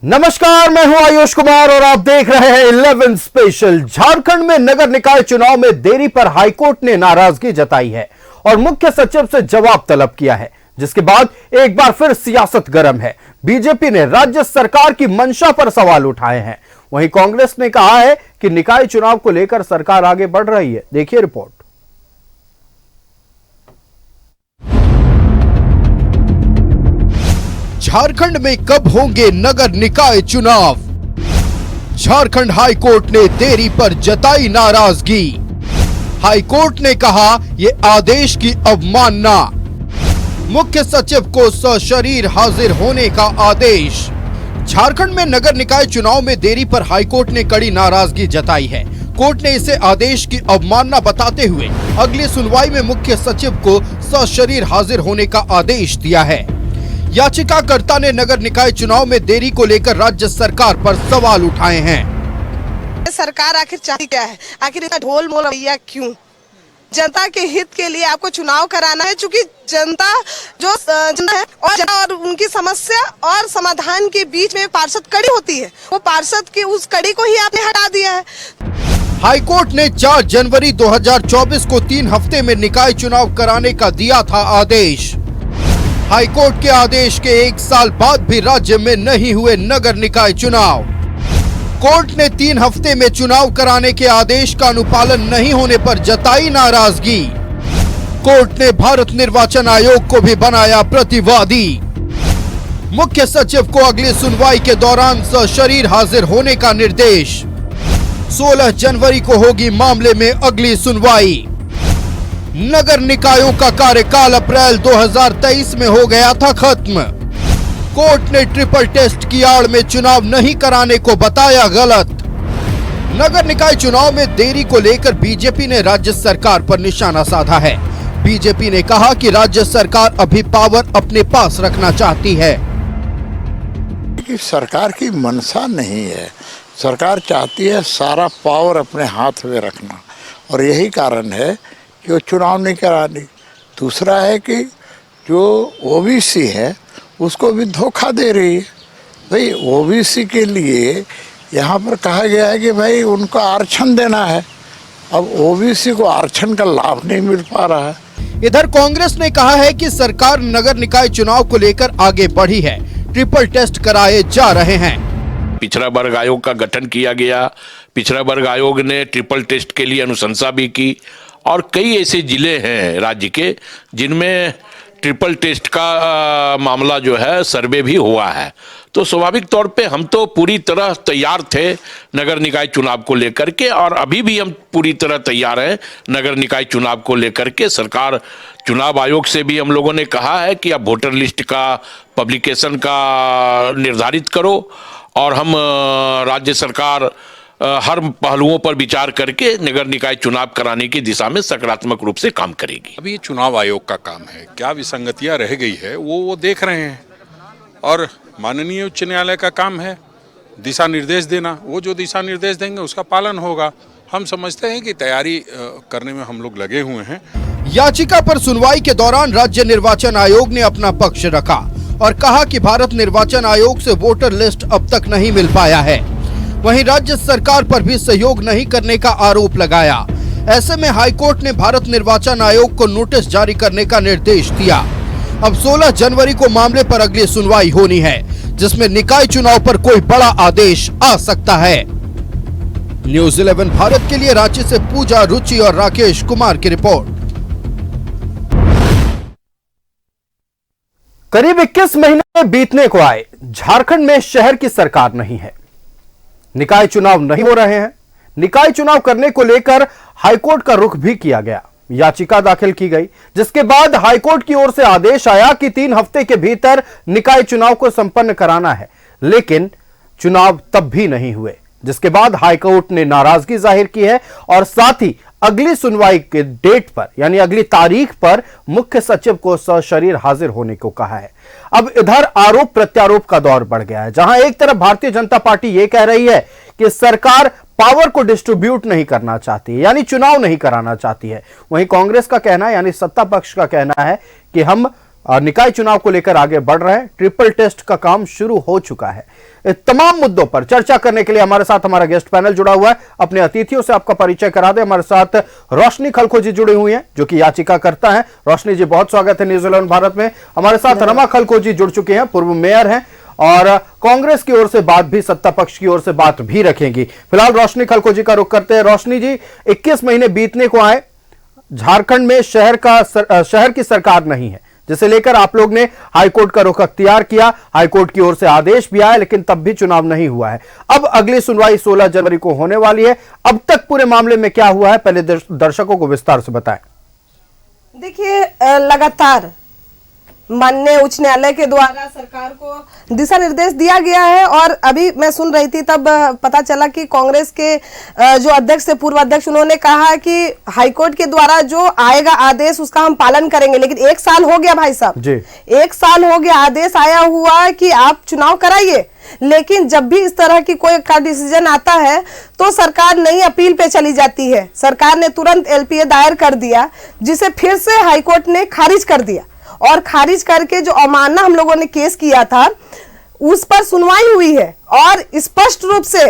नमस्कार, मैं हूं आयुष कुमार और आप देख रहे हैं 11 स्पेशल। झारखंड में नगर निकाय चुनाव में देरी पर हाईकोर्ट ने नाराजगी जताई है और मुख्य सचिव से जवाब तलब किया है, जिसके बाद एक बार फिर सियासत गर्म है। बीजेपी ने राज्य सरकार की मंशा पर सवाल उठाए हैं। वहीं कांग्रेस ने कहा है कि निकाय चुनाव को लेकर सरकार आगे बढ़ रही है। देखिए रिपोर्ट। झारखंड में कब होंगे नगर निकाय चुनाव? झारखंड हाईकोर्ट ने देरी पर जताई नाराजगी। हाईकोर्ट ने कहा ये आदेश की अवमानना। मुख्य सचिव को सशरीर हाजिर होने का आदेश। झारखंड में नगर निकाय चुनाव में देरी पर हाईकोर्ट ने कड़ी नाराजगी जताई है। कोर्ट ने इसे आदेश की अवमानना बताते हुए अगली सुनवाई में मुख्य सचिव को सशरीर हाजिर होने का आदेश दिया है। याचिकाकर्ता ने नगर निकाय चुनाव में देरी को लेकर राज्य सरकार पर सवाल उठाए हैं। सरकार आखिर चाहती क्या है? आखिर इतना ढोल मोल रवैया क्यों? जनता के हित के लिए आपको चुनाव कराना है, क्योंकि जनता जो जनता है और उनकी समस्या और समाधान के बीच में पार्षद कड़ी होती है, वो पार्षद की उस कड़ी को ही आपने हटा दिया है। हाईकोर्ट ने 4 जनवरी 2024 को 3 हफ्ते में निकाय चुनाव कराने का दिया था आदेश। हाईकोर्ट के आदेश के 1 साल बाद भी राज्य में नहीं हुए नगर निकाय चुनाव। कोर्ट ने 3 हफ्ते में चुनाव कराने के आदेश का अनुपालन नहीं होने पर जताई नाराजगी। कोर्ट ने भारत निर्वाचन आयोग को भी बनाया प्रतिवादी। मुख्य सचिव को अगली सुनवाई के दौरान सशरीर हाजिर होने का निर्देश। 16 जनवरी को होगी मामले में अगली सुनवाई। नगर निकायों का कार्यकाल अप्रैल 2023 में हो गया था खत्म। कोर्ट ने ट्रिपल टेस्ट की आड़ में चुनाव नहीं कराने को बताया गलत। नगर निकाय चुनाव में देरी को लेकर बीजेपी ने राज्य सरकार पर निशाना साधा है। बीजेपी ने कहा कि राज्य सरकार अभी पावर अपने पास रखना चाहती है। कि सरकार की मंशा नहीं है, सरकार चाहती है सारा पावर अपने हाथ में रखना, और यही कारण है कि वो चुनाव नहीं करानी। दूसरा है कि जो ओबीसी है उसको भी धोखा दे रही है। भाई ओबीसी के लिए यहाँ पर कहा गया है कि भाई उनको आरक्षण देना है, अब ओबीसी को आरक्षण का लाभ नहीं मिल पा रहा है। इधर कांग्रेस ने कहा है कि सरकार नगर निकाय चुनाव को लेकर आगे बढ़ी है, ट्रिपल टेस्ट कराए जा रहे हैं। पिछड़ा वर्ग आयोग का गठन किया गया। पिछड़ा वर्ग आयोग ने ट्रिपल टेस्ट के लिए अनुशंसा भी की और कई ऐसे जिले हैं राज्य के जिनमें ट्रिपल टेस्ट का मामला जो है सर्वे भी हुआ है। तो स्वाभाविक तौर पे हम तो पूरी तरह तैयार थे नगर निकाय चुनाव को लेकर के, और अभी भी हम पूरी तरह तैयार हैं नगर निकाय चुनाव को लेकर के। सरकार चुनाव आयोग से भी हम लोगों ने कहा है कि अब वोटर लिस्ट का पब्लिकेशन का निर्धारित करो, और हम राज्य सरकार हर पहलुओं पर विचार करके नगर निकाय चुनाव कराने की दिशा में सकारात्मक रूप से काम करेगी। अभी ये चुनाव आयोग का काम है, क्या विसंगतियां रह गई है वो देख रहे हैं, और माननीय उच्च न्यायालय का काम है दिशा निर्देश देना। वो जो दिशा निर्देश देंगे उसका पालन होगा। हम समझते हैं कि तैयारी करने में हम लोग लगे हुए हैं। याचिका पर सुनवाई के दौरान राज्य निर्वाचन आयोग ने अपना पक्ष रखा और कहा कि भारत निर्वाचन आयोग से वोटर लिस्ट अब तक नहीं मिल पाया है। वहीं राज्य सरकार पर भी सहयोग नहीं करने का आरोप लगाया। ऐसे में हाईकोर्ट ने भारत निर्वाचन आयोग को नोटिस जारी करने का निर्देश दिया। अब 16 जनवरी को मामले पर अगली सुनवाई होनी है, जिसमें निकाय चुनाव पर कोई बड़ा आदेश आ सकता है। न्यूज़ 11 भारत के लिए रांची से पूजा, रुचि और राकेश कुमार की रिपोर्ट। करीब 21 महीने बीतने को आए, झारखंड में शहर की सरकार नहीं है। निकाय चुनाव नहीं हो रहे हैं। निकाय चुनाव करने को लेकर हाईकोर्ट का रुख भी किया गया। याचिका दाखिल की गई, जिसके बाद हाईकोर्ट की ओर से आदेश आया कि 3 हफ्ते के भीतर निकाय चुनाव को संपन्न कराना है, लेकिन चुनाव तब भी नहीं हुए, जिसके बाद हाईकोर्ट ने नाराजगी जाहिर की है और साथ ही अगली सुनवाई के डेट पर यानी अगली तारीख पर मुख्य सचिव को सशरीर हाजिर होने को कहा है। अब इधर आरोप प्रत्यारोप का दौर बढ़ गया है, जहां एक तरफ भारतीय जनता पार्टी यह कह रही है कि सरकार पावर को डिस्ट्रीब्यूट नहीं करना चाहती है, यानी चुनाव नहीं कराना चाहती है। वहीं कांग्रेस का कहना है, यानी सत्ता पक्ष का कहना है कि हम निकाय चुनाव को लेकर आगे बढ़ रहे हैं। ट्रिपल टेस्ट का काम शुरू हो चुका है। इस तमाम मुद्दों पर चर्चा करने के लिए हमारे साथ हमारा गेस्ट पैनल जुड़ा हुआ है। अपने अतिथियों से आपका परिचय करा दें। हमारे साथ रोशनी खलखोजी जुड़ी हुई हैं, जो कि याचिकाकर्ता हैं। रोशनी जी, बहुत स्वागत है न्यूज़ 11 भारत में। हमारे साथ रमा खलखोजी जुड़ चुके हैं, पूर्व मेयर हैं और कांग्रेस की ओर से बात भी, सत्ता पक्ष की ओर से बात भी रखेंगी। फिलहाल रोशनी खलखोजी का रुख करते हैं। रोशनी जी, 21 महीने बीतने को आए, झारखंड में शहर की सरकार नहीं है, जिसे लेकर आप लोग ने हाईकोर्ट का रुख अख्तियार किया। हाईकोर्ट की ओर से आदेश भी आया, लेकिन तब भी चुनाव नहीं हुआ है। अब अगली सुनवाई 16 जनवरी को होने वाली है। अब तक पूरे मामले में क्या हुआ है, पहले दर्शकों को विस्तार से बताएं। देखिए, लगातार माननीय उच्च न्यायालय के द्वारा सरकार को दिशा निर्देश दिया गया है और अभी मैं सुन रही थी तब पता चला कि कांग्रेस के जो अध्यक्ष थे, पूर्व अध्यक्ष, उन्होंने कहा कि हाईकोर्ट के द्वारा जो आएगा आदेश उसका हम पालन करेंगे। लेकिन 1 साल हो गया भाई साहब जी, 1 साल हो गया, आदेश आया हुआ कि आप चुनाव कराइए, लेकिन जब भी इस तरह की कोई का डिसीजन आता है तो सरकार नई अपील पे चली जाती है। सरकार ने तुरंत एलपीए दायर कर दिया, जिसे फिर से हाईकोर्ट ने खारिज कर दिया और खारिज करके जो अवमानना हम लोगों ने केस किया था उस पर सुनवाई हुई है और स्पष्ट रूप से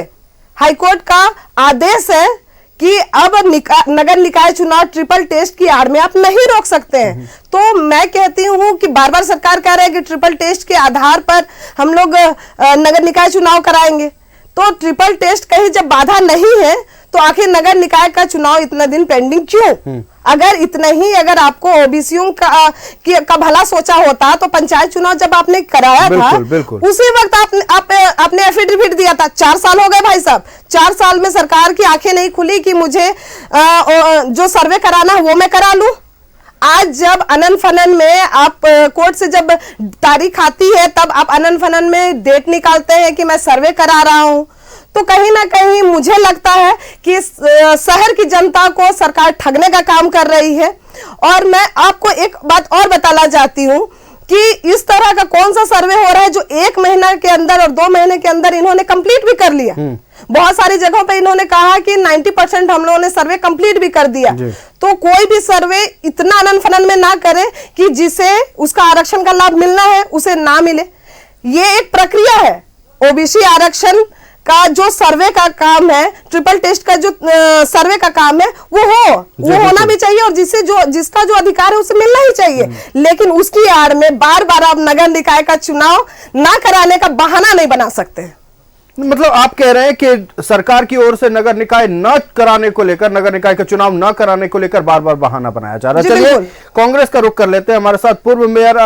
हाईकोर्ट का आदेश है कि अब नगर निकाय चुनाव ट्रिपल टेस्ट की आड़ में आप नहीं रोक सकते हैं। तो मैं कहती हूं कि बार बार सरकार कह रहे हैं कि ट्रिपल टेस्ट के आधार पर हम लोग नगर निकाय चुनाव कराएंगे, तो ट्रिपल टेस्ट कहीं जब बाधा नहीं है तो आखिर नगर निकाय का चुनाव इतना दिन पेंडिंग क्यों? अगर आपको ओबीसीओ का भला सोचा होता तो पंचायत चुनाव जब आपने कराया था उसी वक्त आपने एफिडेविट दिया था। 4 साल हो गए भाई साहब, 4 साल में सरकार की आंखें नहीं खुली कि मुझे जो सर्वे कराना है वो मैं करा लूं। आज जब अनन फनन में आप कोर्ट से जब तारीख आती है तब आप अनन फनन में डेट निकालते हैं कि मैं सर्वे करा रहा हूं, तो कहीं ना कहीं मुझे लगता है कि शहर की जनता को सरकार ठगने का काम कर रही है। और मैं आपको एक बात और बताना चाहती हूं कि इस तरह का कौन सा सर्वे हो रहा है जो 1 महीना के अंदर और 2 महीने के अंदर इन्होंने कंप्लीट भी कर लिया। बहुत सारी जगहों पे इन्होंने कहा कि 90% हम लोगों ने सर्वे कंप्लीट भी कर दिया। तो कोई भी सर्वे इतना अनन फनन में ना करे कि जिसे उसका आरक्षण का लाभ मिलना है उसे ना मिले। ये एक प्रक्रिया है। ओबीसी आरक्षण का जो सर्वे का काम है, ट्रिपल टेस्ट का जो सर्वे का काम है वो होना भी चाहिए और जिसका जो अधिकार है उसे मिलना ही चाहिए। लेकिन उसकी आड़ में बार बार आप नगर निकाय का चुनाव ना कराने का बहाना नहीं बना सकते। मतलब आप कह रहे हैं कि सरकार की ओर से नगर निकाय न कराने को लेकर, नगर निकाय का चुनाव न कराने को लेकर बार बार बहाना बनाया जा रहा है। चलिए कांग्रेस का रुख कर लेते हैं। हमारे साथ पूर्व मेयर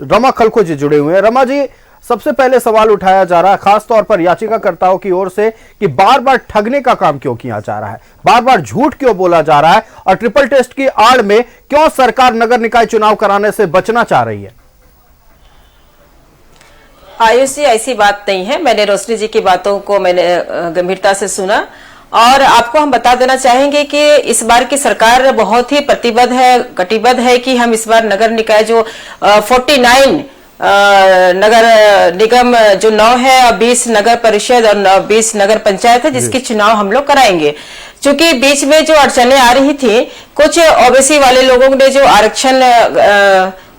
रमा खलखोजी जुड़े हुए हैं। रमा जी, सबसे पहले सवाल उठाया जा रहा है खासतौर पर याचिकाकर्ताओं की ओर से कि बार बार ठगने का काम क्यों किया जा रहा है, बार बार झूठ क्यों बोला जा रहा है और ट्रिपल टेस्ट की आड़ में क्यों सरकार नगर निकाय चुनाव कराने से बचना चाह रही है? आयुष जी, ऐसी बात नहीं है। मैंने रोशनी जी की बातों को मैंने गंभीरता से सुना और आपको हम बता देना चाहेंगे कि इस बार की सरकार बहुत ही प्रतिबद्ध है, कटिबद्ध है कि हम इस बार नगर निकाय जो 49 नगर निगम जो 9 है और 20 नगर परिषद और 20 नगर पंचायत है जिसके चुनाव हम लोग कराएंगे। चूंकि बीच में जो अड़चने आ रही थी, कुछ ओबीसी वाले लोगों ने जो आरक्षण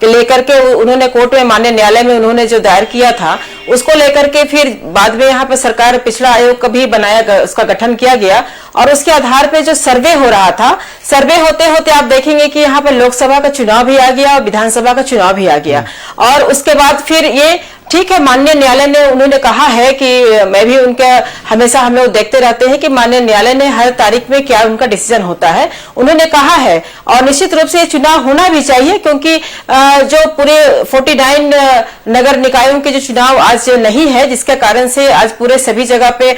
लेकर के उन्होंने कोर्ट में, माननीय न्यायालय में उन्होंने जो दायर किया था उसको लेकर के फिर बाद में यहाँ पर सरकार पिछड़ा आयोग का भी बनाया, उसका गठन किया गया और उसके आधार पे जो सर्वे हो रहा था, सर्वे होते होते आप देखेंगे कि यहाँ पर लोकसभा का चुनाव भी आ गया और विधानसभा का चुनाव भी आ गया और उसके बाद फिर ये ठीक है, माननीय न्यायालय ने उन्होंने कहा है कि मैं भी उनके हमेशा हम लोग देखते रहते हैं कि माननीय न्यायालय ने हर तारीख में क्या उनका डिसीजन होता है, उन्होंने कहा है और निश्चित रूप से ये चुनाव होना भी चाहिए क्योंकि जो पूरे 49 नगर निकायों के जो चुनाव आज नहीं है, जिसके कारण से आज पूरे सभी जगह पे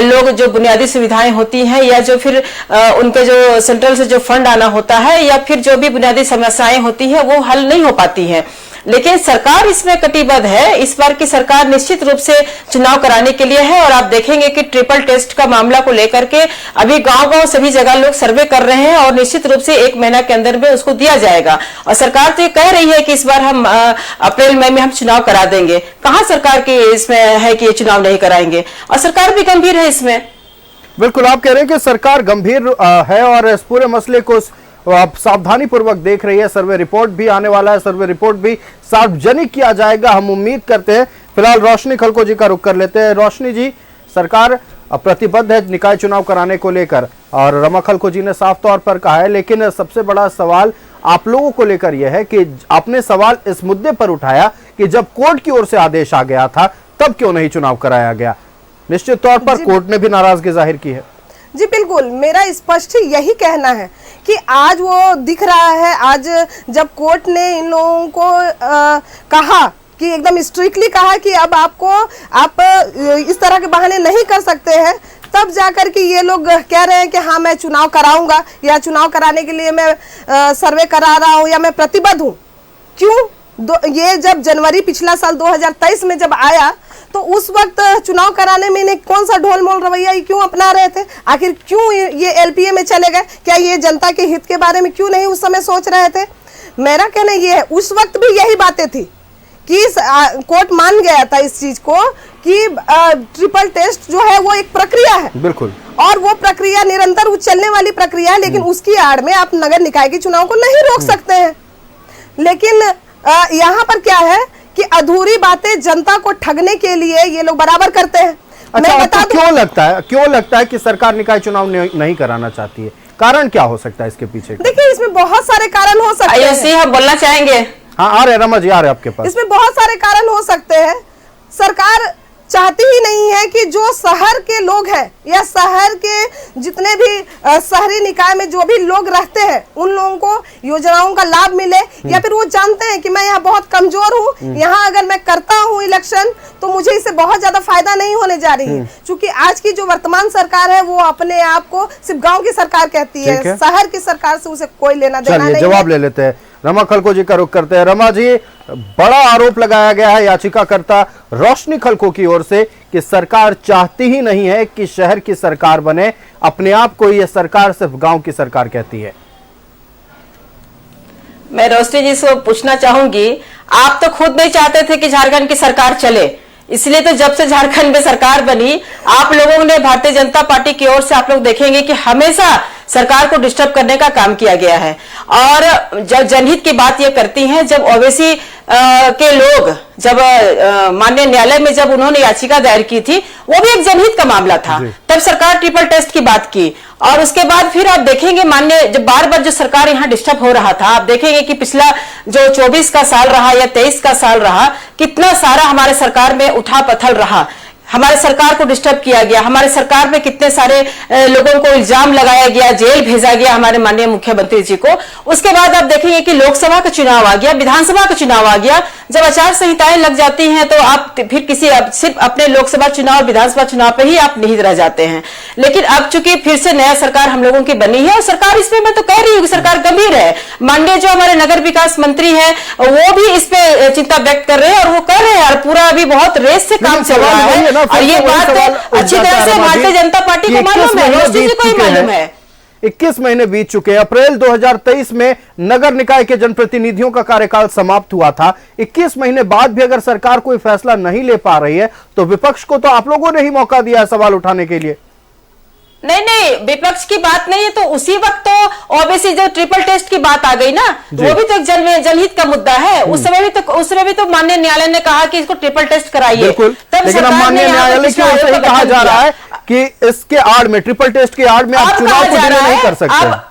लोग जो बुनियादी सुविधाएं होती हैं या जो फिर उनके जो सेंट्रल से जो फंड आना होता है या फिर जो भी बुनियादी समस्याएं होती है वो हल नहीं हो पाती है। लेकिन सरकार इसमें कटिबद्ध है। इस बार की सरकार निश्चित रूप से चुनाव कराने के लिए है और आप देखेंगे कि ट्रिपल टेस्ट का मामला को लेकर के अभी गांव-गांव सभी जगह लोग सर्वे कर रहे हैं और निश्चित रूप से 1 महीना के अंदर में उसको दिया जाएगा और सरकार तो ये कह रही है कि इस बार हम अप्रैल मई में हम चुनाव करा देंगे। कहां सरकार की इसमें है कि ये चुनाव नहीं कराएंगे और सरकार भी गंभीर है इसमें। बिल्कुल, आप कह रहे हैं कि सरकार गंभीर है और इस पूरे मसले को अब सावधानी पूर्वक देख रही है। सर्वे रिपोर्ट भी आने वाला है, सर्वे रिपोर्ट भी सार्वजनिक किया जाएगा, हम उम्मीद करते हैं। फिलहाल रोशनी खलको जी का रुख कर लेते हैं। रोशनी जी, सरकार प्रतिबद्ध है निकाय चुनाव कराने को लेकर और रमा खलको जी ने साफ तौर पर कहा है, लेकिन सबसे बड़ा सवाल आप लोगों को लेकर यह है कि आपने सवाल इस मुद्दे पर उठाया कि जब कोर्ट की ओर से आदेश आ गया था तब क्यों नहीं चुनाव कराया गया। निश्चित तौर पर कोर्ट ने भी नाराजगी जाहिर की है। जी बिल्कुल, मेरा स्पष्ट यही कहना है कि आज वो दिख रहा है, आज जब कोर्ट ने इन लोगों को कहा कि एकदम स्ट्रिक्टली कहा कि अब आप इस तरह के बहाने नहीं कर सकते हैं, तब जाकर के ये लोग कह रहे हैं कि हाँ मैं चुनाव कराऊंगा या चुनाव कराने के लिए मैं सर्वे करा रहा हूँ या मैं प्रतिबद्ध हूँ। क्यों? ये जब जनवरी पिछला साल 2023 में जब आया तो उस वक्त चुनाव कराने में इन्हें कौन सा ढोल मोल रवैया क्यों अपना रहे थे? आखिर क्यों ये एलपीए में चले गए? क्या ये जनता के हित के बारे में क्यों नहीं उस समय सोच रहे थे? मेरा कहना ये है, उस वक्त भी यही बातें थी कि कोर्ट मान गया था इस चीज को कि ट्रिपल टेस्ट जो है वो एक प्रक्रिया है, बिल्कुल, और वो प्रक्रिया निरंतर चलने वाली प्रक्रिया है, लेकिन उसकी आड़ में आप नगर निकाय के चुनाव को नहीं रोक सकते हैं। लेकिन यहाँ पर क्या है कि अधूरी बातें जनता को ठगने के लिए ये लोग बराबर करते हैं। अच्छा, आपको क्यों लगता है कि सरकार निकाय चुनाव नहीं कराना चाहती है? कारण क्या हो सकता है इसके पीछे? देखिए, इसमें बहुत सारे कारण हो सकते हैं। हम बोलना चाहेंगे। हाँ, आ रहे रमा जी, आ रहे आपके पास। इसमें बहुत सारे कारण हो सकते हैं। सरकार चाहती ही नहीं है कि जो शहर के लोग हैं या शहर के जितने भी शहरी निकाय में जो भी लोग रहते हैं उन लोगों को योजनाओं का लाभ मिले, या फिर वो जानते हैं कि मैं यहाँ बहुत कमजोर हूँ, यहाँ अगर मैं करता हूँ इलेक्शन तो मुझे इससे बहुत ज्यादा फायदा नहीं होने जा रही है। क्योंकि आज की जो वर्तमान सरकार है वो अपने आप को सिर्फ गाँव की सरकार कहती है, शहर की सरकार से उसे कोई लेना देना नहीं। जवाब ले लेते हैं, रमा खलको जी का रुख करते हैं। रमा जी, बड़ा आरोप लगाया गया है याचिकाकर्ता रोशनी खलको की ओर से कि सरकार चाहती ही नहीं है कि शहर की सरकार बने, अपने आप को यह सरकार सिर्फ गांव की सरकार कहती है। मैं रोशनी जी से पूछना चाहूंगी, आप तो खुद नहीं चाहते थे कि झारखंड की सरकार चले, इसलिए तो जब से झारखंड में सरकार बनी आप लोगों ने, भारतीय जनता पार्टी की ओर से आप लोग देखेंगे कि हमेशा सरकार को डिस्टर्ब करने का काम किया गया है। और जब जनहित की बात ये करती हैं, जब ओवैसी के लोग जब माननीय न्यायालय में जब उन्होंने याचिका दायर की थी, वो भी एक जनहित का मामला था, तब सरकार ट्रिपल टेस्ट की बात की। और उसके बाद फिर आप देखेंगे माननीय जब बार बार जो सरकार यहाँ डिस्टर्ब हो रहा था, आप देखेंगे कि पिछला जो 24 का साल रहा या 23 का साल रहा, कितना सारा हमारे सरकार में उठापथल रहा, हमारे सरकार को डिस्टर्ब किया गया, हमारे सरकार में कितने सारे लोगों को इल्जाम लगाया गया, जेल भेजा गया हमारे माननीय मुख्यमंत्री जी को। उसके बाद आप देखेंगे कि लोकसभा का चुनाव आ गया, विधानसभा का चुनाव आ गया, जब आचार संहिताएं लग जाती हैं तो आप फिर सिर्फ अपने लोकसभा चुनाव विधानसभा चुनाव पे ही आप निहित रह जाते हैं। लेकिन अब चूंकि फिर से नया सरकार हम लोगों की बनी है और सरकार इसमें, मैं तो कह रही हूँ कि सरकार गंभीर है। माननीय जो हमारे नगर विकास मंत्री है वो भी इस पे चिंता व्यक्त कर रहे हैं और वो कर रहे हैं, और पूरा अभी बहुत रेस से काम चल रहा है। और ये बात अच्छी तरह से भारतीय जनता पार्टी को मालूम है, रोशनी जी को ही मालूम है। 21 महीने बीत चुके हैं। अप्रैल 2023 में नगर निकाय के जनप्रतिनिधियों का कार्यकाल समाप्त हुआ था। 21 महीने बाद भी अगर सरकार कोई फैसला नहीं ले पा रही है तो विपक्ष को तो आप लोगों ने ही मौका दिया है सवाल उठाने के लिए। नहीं, विपक्ष की बात नहीं है, तो उसी वक्त तो ओबीसी जो ट्रिपल टेस्ट की बात आ गई ना, वो भी तो एक जनहित का मुद्दा है। उस समय भी तो माननीय न्यायालय ने कहा कि इसको ट्रिपल टेस्ट कराइए। लेकिन अब माननीय न्यायालय की ओर से कहा जा रहा है कि इसके आड़ में, ट्रिपल टेस्ट के आड़ में आप चुनाव को डिले नहीं कर सकते।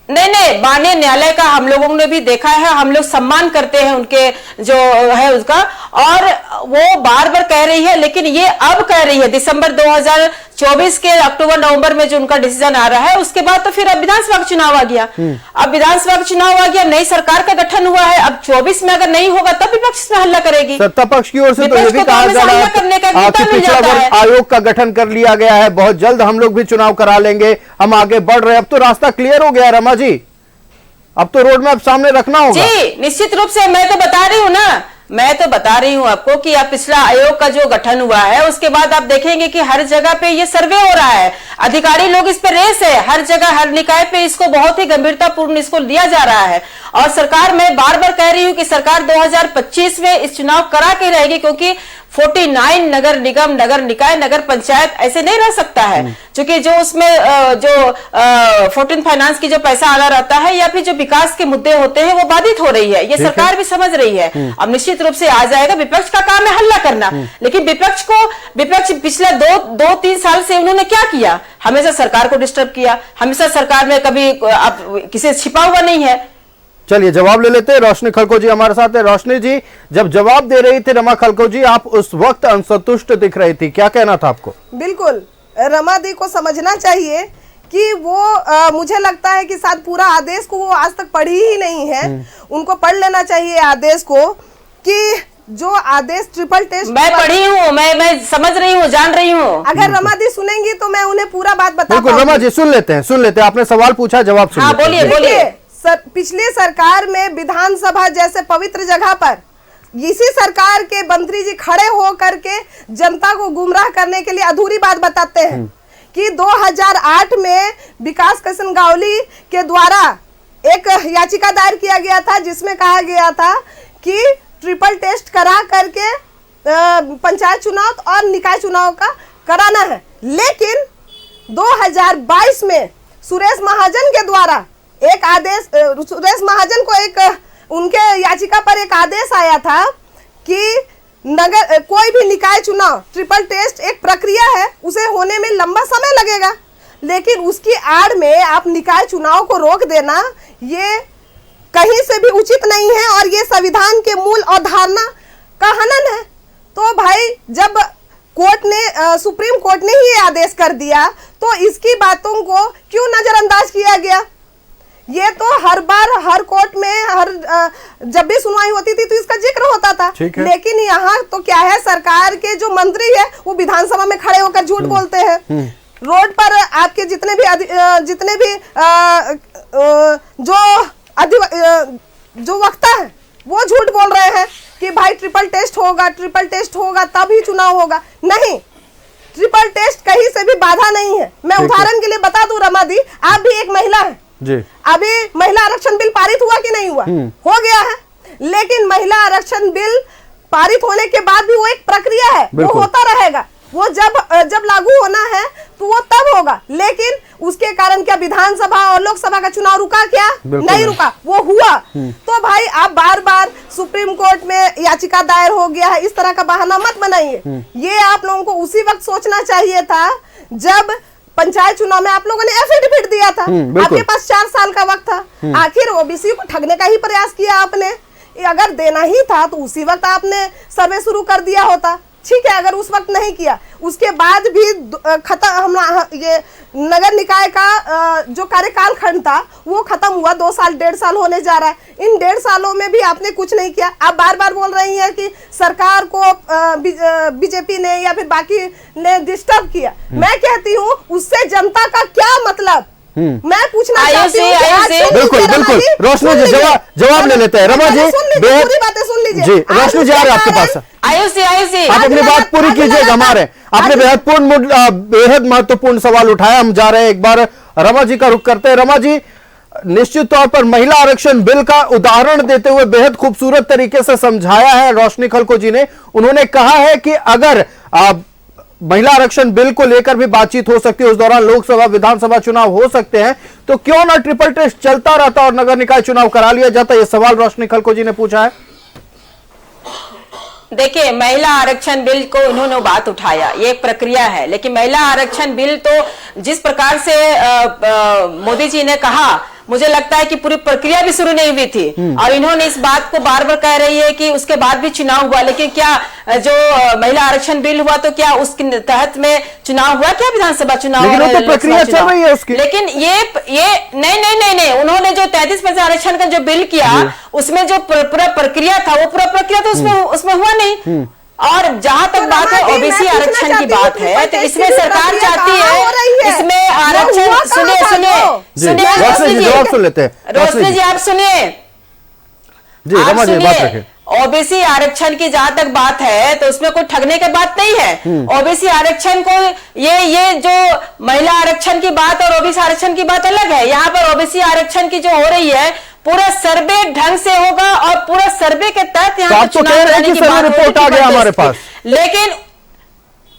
नहीं, माननीय न्यायालय का हम लोगों ने भी देखा है, हम लोग सम्मान करते हैं उनके जो है उसका, और वो बार बार कह रही है, लेकिन ये अब कह रही है दिसंबर 2024 के अक्टूबर नवंबर में जो उनका डिसीजन आ रहा है, उसके बाद तो फिर अब विधानसभा का चुनाव आ गया। अब विधानसभा का चुनाव आ गया, नई सरकार का गठन हुआ है, अब 24 में अगर नहीं होगा तब विपक्ष इसमें हल्ला करेगी। सत्ता पक्ष की ओर से तो ये भी कहा जा रहा है कि पिछड़ा वर्ग आयोग का गठन कर लिया गया है, बहुत जल्द हम लोग भी चुनाव करा लेंगे, हम आगे बढ़ रहे हैं। अब तो रास्ता क्लियर हो गया रमा जी, अब तो रोड मैप सामने रखना होगा। जी निश्चित रूप से, मैं तो बता रही हूँ आपको कि अब पिछला आयोग का जो गठन हुआ है उसके बाद आप देखेंगे कि हर जगह पे ये सर्वे हो रहा है, अधिकारी लोग इस पे रेस है, हर जगह हर निकाय पे इसको बहुत ही गंभीरतापूर्ण इसको दिया जा रहा है। और सरकार, मैं बार बार कह रही हूँ कि सरकार 2025 में इस चुनाव करा के रहेगी, क्योंकि 49 नगर निगम, नगर निकाय, नगर पंचायत ऐसे नहीं रह सकता है, क्योंकि जो उसमें जो 14 फाइनेंस की जो पैसा आना रहता है या फिर जो विकास के मुद्दे होते हैं वो बाधित हो रही है। ये सरकार भी समझ रही है। अब निश्चित रूप से आ जाएगा, विपक्ष का काम है हल्ला करना, लेकिन विपक्ष पिछले 2-3 साल से उन्होंने क्या किया? हमेशा सरकार को डिस्टर्ब किया, हमेशा सरकार में कभी किसी से छिपा हुआ नहीं है। चलिए जवाब ले लेते हैं। रोशनी खलको जी हमारे साथ है। रोशनी जी, जब जवाब दे रही थी रमा खलको जी, आप उस वक्त असंतुष्ट दिख रही थी, क्या कहना था आपको? बिल्कुल, रमा दी को समझना चाहिए कि वो मुझे लगता है कि शायद पूरा आदेश को वो आज तक पढ़ी ही नहीं है। उनको पढ़ लेना चाहिए आदेश को, कि जो आदेश ट्रिपल टेस्ट मैं पढ़ी हूँ, मैं समझ रही हूँ, जान रही हूँ। अगर रमा दी सुनेंगी तो मैं उन्हें पूरा बात बता बिल्कुल रमा जी, सुन लेते हैं। आपने सवाल पूछा, जवाब सुन हाँ, लेते हैं। बोलिए। पिछली सरकार में विधानसभा जैसे पवित्र जगह पर इसी सरकार के मंत्री जी खड़े हो करके जनता को गुमराह करने के लिए अधूरी बात बताते हैं कि 2008 में विकास कृष्ण गावली के द्वारा एक याचिका दायर किया गया था, जिसमें कहा गया था कि ट्रिपल टेस्ट करा करके पंचायत चुनाव और निकाय चुनाव का कराना है। लेकिन 2022 में सुरेश महाजन के द्वारा एक आदेश, सुरेश महाजन को एक उनके याचिका पर एक आदेश आया था कि नगर कोई भी निकाय चुनाव ट्रिपल टेस्ट एक प्रक्रिया है, उसे होने में लंबा समय लगेगा, लेकिन उसकी आड़ में आप निकाय चुनाव को रोक देना ये कहीं से भी उचित नहीं है और ये संविधान के मूल अवधारणा का हनन है। तो भाई, जब कोर्ट ने सुप्रीम कोर्ट ने ही ये आदेश कर दिया तो इसकी बातों को क्यों नजरअंदाज किया गया? ये तो हर बार हर कोर्ट में जब भी सुनवाई होती थी तो इसका जिक्र होता था, लेकिन यहाँ तो क्या है, सरकार के जो मंत्री है वो विधानसभा में खड़े होकर झूठ बोलते हैं। रोड पर आपके जितने भी जो वक्ता है वो झूठ बोल रहे हैं कि भाई ट्रिपल टेस्ट होगा तब ही चुनाव होगा। नहीं, ट्रिपल टेस्ट कहीं से भी बाधा नहीं है। मैं उदाहरण के लिए बता दूं रमा दी, आप भी एक महिला है जी। अभी महिला आरक्षण बिल पारित हुआ कि नहीं हुआ? हो गया है, लेकिन महिला आरक्षण बिल पारित होने के बाद भी वो एक प्रक्रिया है, वो होता रहेगा। वो जब लागू होना है तो वो तब होगा, लेकिन उसके कारण क्या विधानसभा और लोकसभा का चुनाव रुका? क्या नहीं रुका, वो हुआ। तो भाई, आप बार बार सुप्रीम कोर्ट में याचिका दायर हो गया है, इस तरह का बहाना मत बनाइए। ये आप लोगों को उसी वक्त सोचना चाहिए था जब पंचायत चुनाव में आप लोगों ने एफिडेविट दिया था। आपके पास 4 साल का वक्त था। आखिर ओबीसी को ठगने का ही प्रयास किया आपने। अगर देना ही था तो उसी वक्त आपने सर्वे शुरू कर दिया होता। ठीक है, अगर उस वक्त नहीं किया, उसके बाद भी ये नगर निकाय का जो कार्यकाल खंड था वो खत्म हुआ, 2 साल 1.5 साल होने जा रहा है। इन 1.5 सालों में भी आपने कुछ नहीं किया। आप बार बार बोल रही हैं कि सरकार को बीजेपी ने या फिर बाकी ने डिस्टर्ब किया। मैं कहती हूँ उससे जनता का क्या मतलब? मैं पूछना चाहती हूँ। बिल्कुल रोशनी जी, जवाब ले लेते हैं। रमा जी, पूरी बातें सुन लीजिए जी। रोशनी जी आ रहे आपके पास, आयुषी आप अपनी बात पूरी कीजिएगा। हमारे आपने बेहद महत्वपूर्ण सवाल उठाया। हम जा रहे हैं, एक बार रमा जी का रुख करते हैं। रमा जी, निश्चित तौर पर महिला आरक्षण बिल का उदाहरण देते हुए बेहद खूबसूरत तरीके से समझाया है रोशनी खलको जी ने। उन्होंने कहा है कि अगर महिला आरक्षण बिल को लेकर भी बातचीत हो सकती है, उस दौरान लोकसभा विधानसभा चुनाव हो सकते हैं, तो क्यों ना ट्रिपल टेस्ट चलता रहता और नगर निकाय चुनाव करा लिया जाता? यह सवाल रोशनी खलको जी ने पूछा है। देखिए, महिला आरक्षण बिल को उन्होंने बात उठाया, ये एक प्रक्रिया है, लेकिन महिला आरक्षण बिल तो जिस प्रकार से मोदी जी ने कहा, मुझे लगता है कि पूरी प्रक्रिया भी शुरू नहीं हुई थी। और इन्होंने इस बात को बार बार कह रही है कि उसके बाद भी चुनाव हुआ, लेकिन क्या जो महिला आरक्षण बिल हुआ तो क्या उसके तहत में चुनाव हुआ? क्या विधानसभा चुनाव? लेकिन वो तो प्रक्रिया चल रही है उसकी। लेकिन ये नहीं, उन्होंने जो 33% आरक्षण का जो बिल किया, उसमें जो पूरा प्रक्रिया था, वो पूरा प्रक्रिया तो उसमें हुआ नहीं। और जहां तक बात है ओबीसी आरक्षण की बात है, तो इसमें सरकार चाहती है इसमें आरक्षण। सुनिए रोशनी जी, आप सुनिए जी। रमा जी, बात रखें। ओबीसी आरक्षण की जहां तक बात है तो उसमें कोई ठगने की बात नहीं है। ओबीसी आरक्षण को ये जो महिला आरक्षण की बात और ओबीसी आरक्षण की बात अलग है। यहाँ पर ओबीसी आरक्षण की जो हो रही है, पूरा सर्वे ढंग से होगा और पूरा सर्वे के तहत तो यहाँ आप तो कह रहे हैं कि सर्वे रिपोर्ट आ गया हमारे पास,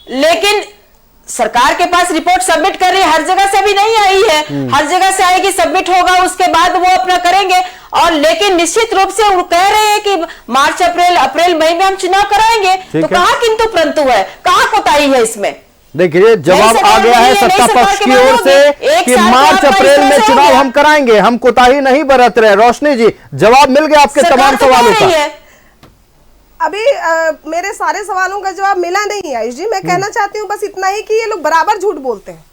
लेकिन सरकार के पास रिपोर्ट सबमिट कर रही है, हर जगह से अभी नहीं आई है, हर जगह से आएगी, सबमिट होगा, उसके बाद वो अपना करेंगे। और लेकिन निश्चित रूप से वो कह रहे हैं कि मार्च अप्रैल मई में हम चुनाव कराएंगे, तो कहां किंतु परंतु है, कहां कोताही है इसमें? देखिए जवाब आ गया है सत्ता पक्ष की ओर से कि मार्च अप्रैल में चुनाव हम कराएंगे, हम कोताही नहीं बरत रहे। रोशनी जी, जवाब मिल गया आपके तमाम सवालों का? अभी मेरे सारे सवालों का जवाब मिला नहीं है जी। मैं कहना चाहती हूँ बस इतना ही कि ये लोग बराबर झूठ बोलते हैं।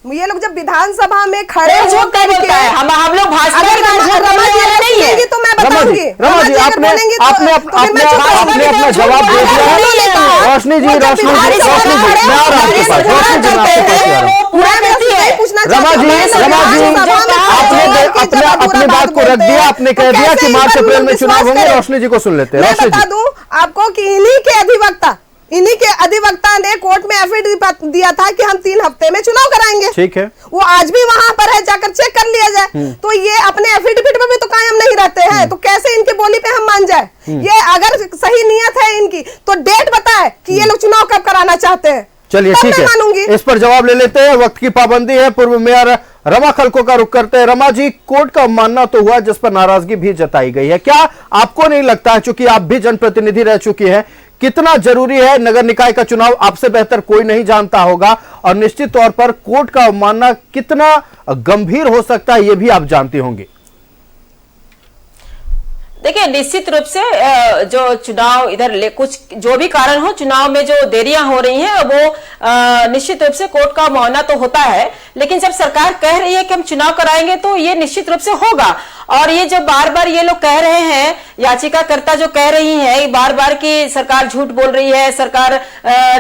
ये लोग जब विधानसभा में खड़े होकर के हम लोग भाजपा अगर रमा जी तो मैं बताऊंगी। रमा जी आपने अपना जवाब दे दिया है। रोशनी जी मैं आ रहा हूं आपके पास। रमा जी आपने अपने बात को रख दिया, आपने कह दिया कि मार्च अप्रैल में चुनाव होंगे। रोशनी जी को सुन लेते हैं। मैं बता दूं आपको कि इन्हीं के अधिवक्ता ने कोर्ट में एफिडेविट दिया था कि हम 3 हफ्ते में चुनाव कराएंगे। ठीक है, वो आज भी वहां पर है, जाकर चेक कर लिया जाए। तो ये अपने एफिडेविट में भी तो कायम नहीं रहते हैं, तो कैसे इनके बोली पे हम मान जाए? ये अगर सही नियत है इनकी तो डेट बताए कि ये लोग चुनाव कब कराना चाहते हैं। चलिए ठीक है, इस पर जवाब ले लेते हैं। वक्त की पाबंदी है। पूर्व मेयर रमा खलको का रुख करते हैं। रमा जी, कोर्ट का मानना तो हुआ जिस पर नाराजगी भी जताई गई है, क्या आपको नहीं लगता है, चूंकि आप भी जनप्रतिनिधि रह चुकी हैं, कितना जरूरी है नगर निकाय का चुनाव? आपसे बेहतर कोई नहीं जानता होगा, और निश्चित तौर पर कोर्ट का मानना कितना गंभीर हो सकता है ये भी आप जानती होंगी। देखिए, निश्चित रूप से जो चुनाव इधर कुछ जो भी कारण हो, चुनाव में जो देरियां हो रही हैं वो निश्चित रूप से कोर्ट का मानना तो होता है, लेकिन जब सरकार कह रही है कि हम चुनाव कराएंगे तो ये निश्चित रूप से होगा। और ये जो बार बार ये लोग कह रहे हैं, याचिकाकर्ता जो कह रही है बार बार कि सरकार झूठ बोल रही है, सरकार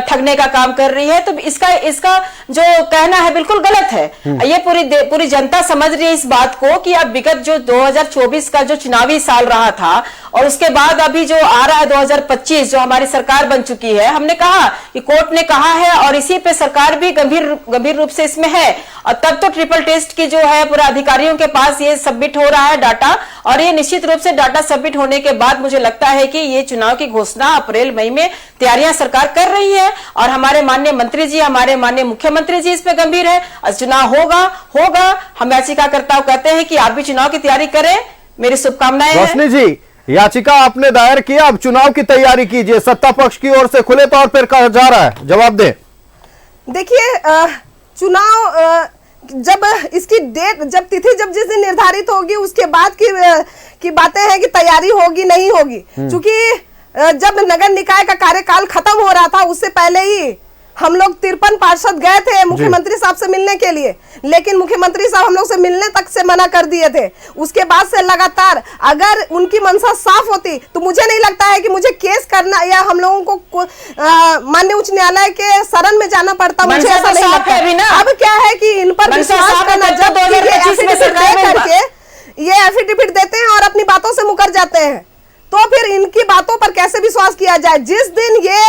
ठगने का काम कर रही है, तो इसका जो कहना है बिल्कुल गलत है। ये पूरी जनता समझ रही है इस बात को कि अब विगत जो 2024 का जो चुनावी साल रहा था और उसके बाद अभी जो आ रहा है 2025 जो हमारी सरकार बन चुकी है, हमने कहा कि कोर्ट ने कहा है और इसी पे सरकार भी गंभीर रूप से इसमें है। और तब तो ट्रिपल टेस्ट की जो है पूरा अधिकारियों के पास ये सबमिट हो रहा है डाटा, और ये निश्चित रूप से डाटा सबमिट होने के बाद मुझे लगता है कि ये चुनाव की घोषणा अप्रैल मई में तैयारियां सरकार कर रही है। और हमारे माननीय मंत्री जी, हमारे माननीय मुख्यमंत्री जी इस पे गंभीर है। चुनाव होगा। हम याचिकाकर्ताओं कहते हैं कि आप भी चुनाव की तैयारी करें, मेरी शुभकामनाएं हैं। रोशनी जी, याचिका आपने दायर किया, अब चुनाव की तैयारी कीजिए। सत्ता पक्ष की ओर से खुले तौर पर कहा जा रहा है, जवाब दें। देखिए, चुनाव जब इसकी डेट, जब तिथि जिस दिन निर्धारित होगी उसके बाद की बातें हैं कि तैयारी होगी नहीं होगी। क्योंकि जब नगर निकाय का कार्यकाल खत्म हो रहा था उससे पहले ही हम लोग 53 पार्षद गए थे मुख्यमंत्री साहब से मिलने के लिए, लेकिन मुख्यमंत्री साहब हम लोग से मिलने तक से मना कर दिए थे। उसके बाद से लगातार अगर उनकी मंशा साफ होती तो मुझे नहीं लगता है कि मुझे केस करना या हम लोगों को माननीय उच्च न्यायालय के शरण में जाना पड़ता। मुझे ऐसा नहीं लगता। अब क्या है कि इन पर विश्वास करना, जब करके ये एफिडेविट देते हैं और अपनी बातों से मुकर जाते हैं, तो फिर इनकी बातों पर कैसे विश्वास किया जाए? जिस दिन ये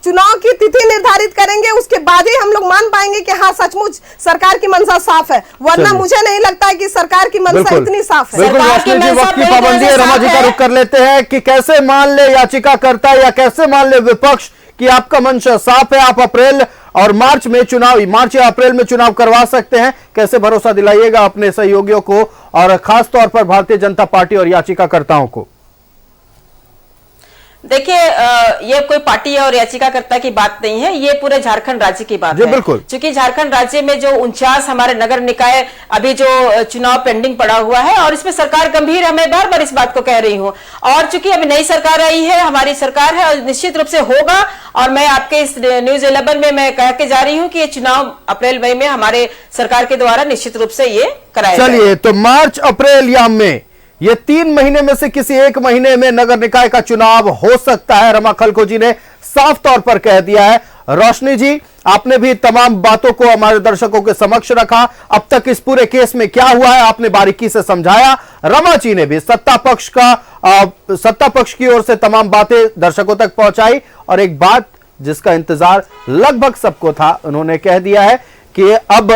चुनाव की तिथि निर्धारित करेंगे उसके बाद ही हम लोग मान पाएंगे कि हाँ सचमुच सरकार की मंशा साफ है, वरना मुझे नहीं लगता है कि सरकार की मंशा इतनी साफ है। बिल्कुल रोशनी जी, वक्त की पाबंदी है। रमा जी का रुख कर लेते हैं कि कैसे मान ले याचिकाकर्ता या कैसे मान ले विपक्ष कि आपका मंशा साफ है, आप अप्रैल और मार्च या अप्रैल में चुनाव करवा सकते हैं। कैसे भरोसा दिलाइएगा अपने सहयोगियों को और खास तौर पर भारतीय जनता पार्टी और याचिकाकर्ताओं को? देखिए, ये कोई पार्टी और याचिकाकर्ता की बात नहीं है, ये पूरे झारखंड राज्य की बात है। बिल्कुल, क्योंकि झारखंड राज्य में जो 49 हमारे नगर निकाय अभी जो चुनाव पेंडिंग पड़ा हुआ है और इसमें सरकार गंभीर है, मैं बार बार इस बात को कह रही हूँ। और चूंकि अभी नई सरकार आई है, हमारी सरकार है, और निश्चित रूप से होगा। और मैं आपके इस न्यूज 11 में मैं कह के जा रही हूँ कि ये चुनाव अप्रैल मई में हमारे सरकार के द्वारा निश्चित रूप से ये कराया जाएगा। चलिए, तो मार्च अप्रैल या मई, ये 3 महीने में से किसी एक महीने में नगर निकाय का चुनाव हो सकता है, रमा खलको जी ने साफ तौर पर कह दिया है। रोशनी जी, आपने भी तमाम बातों को हमारे दर्शकों के समक्ष रखा। अब तक इस पूरे केस में क्या हुआ है आपने बारीकी से समझाया। रमा जी ने भी सत्ता पक्ष की ओर से तमाम बातें दर्शकों तक पहुंचाई, और एक बात जिसका इंतजार लगभग सबको था, उन्होंने कह दिया है कि अब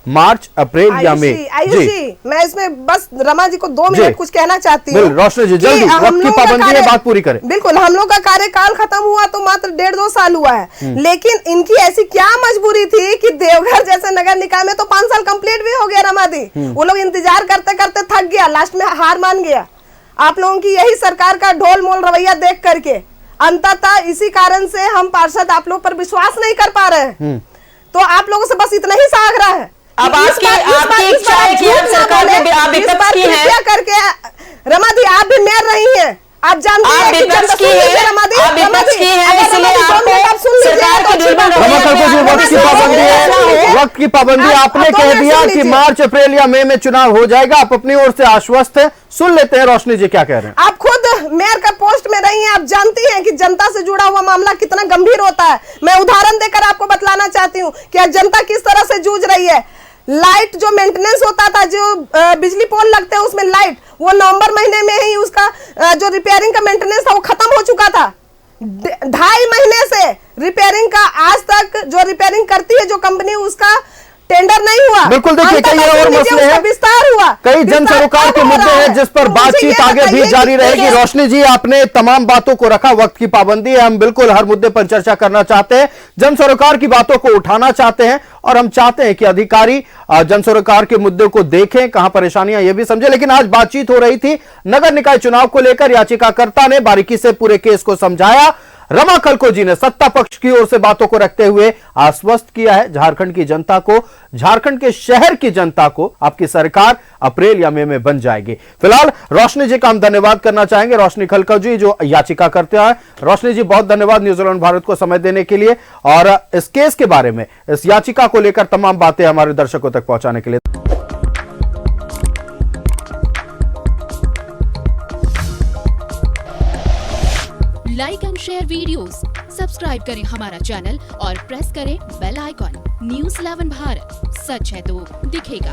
मार्च, अप्रैल या मई? आयुषी, मैं इसमें बस रमा जी को 2 जी। मिनट कुछ कहना चाहती हूँ। रोशनी जी, कि जल्दी, हम वक्त की लोगों का पाबंदी है, कार्य- बात पूरी करें। बिल्कुल, हम लोग का कार्यकाल खत्म हुआ तो मात्र 1.5-2 साल हुआ है, लेकिन इनकी ऐसी क्या मजबूरी थी कि देवघर जैसे नगर निकाय में तो 5 साल कंप्लीट भी हो गया रमा दी। वो लोग इंतजार करते करते थक गया, लास्ट में हार मान गया। आप लोगों की यही सरकार का ढोल मोल रवैया देख करके अंततः इसी कारण से हम पार्षद आप लोग पर विश्वास नहीं कर पा रहे हैं। तो आप लोगों से बस इतना ही सा आग्रह है। अब आपकी इच्छा है कि आप सरकार में आप विपक्ष की हैं। क्या करके रमा दी, आप भी मेयर रही हैं, आप जानते हैं कि विपक्ष की है, आप विपक्ष की है, इसलिए आपको सरकार के दुर्बल रमा खलको जी, वक्त की पाबंदी है, वक्त की पाबंदी। आपने कह दिया कि मार्च, अप्रैल या मई में चुनाव हो जाएगा, आप अपनी ओर से आश्वस्त है। सुन लेते हैं रोशनी जी क्या कह रहे हैं। आप खुद मेयर का पोस्ट में रही हैं, आप जानती हैं कि जनता से जुड़ा हुआ मामला कितना गंभीर होता है। मैं उदाहरण देकर आपको बतलाना चाहती हूँ कि जनता किस तरह से जूझ रही है। लाइट जो मेंटेनेंस होता था, जो बिजली पोल लगते हैं उसमें लाइट, वो नवंबर महीने में ही उसका जो रिपेयरिंग का मेंटेनेंस था वो खत्म हो चुका था। 2.5 महीने से रिपेयरिंग का आज तक जो रिपेयरिंग करती है जो कंपनी, उसका टेंडर नहीं हुआ। बिल्कुल, देखिए कई और मसले हैं, विस्तार हुआ, कई जन सरोकार के मुद्दे हैं जिस पर बातचीत आगे भी जारी रहेगी। रोशनी जी, आपने तमाम बातों को रखा, वक्त की पाबंदी है, हम बिल्कुल हर मुद्दे पर चर्चा करना चाहते हैं, जन सरोकार की बातों को उठाना चाहते हैं और हम चाहते हैं कि अधिकारी जन सरोकार के मुद्दे को देखें, कहां परेशानियां ये भी समझे। लेकिन आज बातचीत हो रही थी नगर निकाय चुनाव को लेकर, याचिकाकर्ता ने बारीकी से पूरे केस को समझाया। रमा खलको जी ने सत्ता पक्ष की ओर से बातों को रखते हुए आश्वस्त किया है झारखंड की जनता को, झारखंड के शहर की जनता को, आपकी सरकार अप्रैल या मई में बन जाएगी। फिलहाल रोशनी जी का हम धन्यवाद करना चाहेंगे, रोशनी खलको जी जो याचिका करते हैं। रोशनी जी, बहुत धन्यवाद न्यूजीलैंड भारत को समय देने के लिए और इस केस के बारे में, इस याचिका को लेकर तमाम बातें हमारे दर्शकों तक पहुंचाने के लिए। Like and share videos, subscribe करें हमारा चैनल और प्रेस करें बेल आइकॉन। न्यूज़ 11 भारत, सच है तो दिखेगा।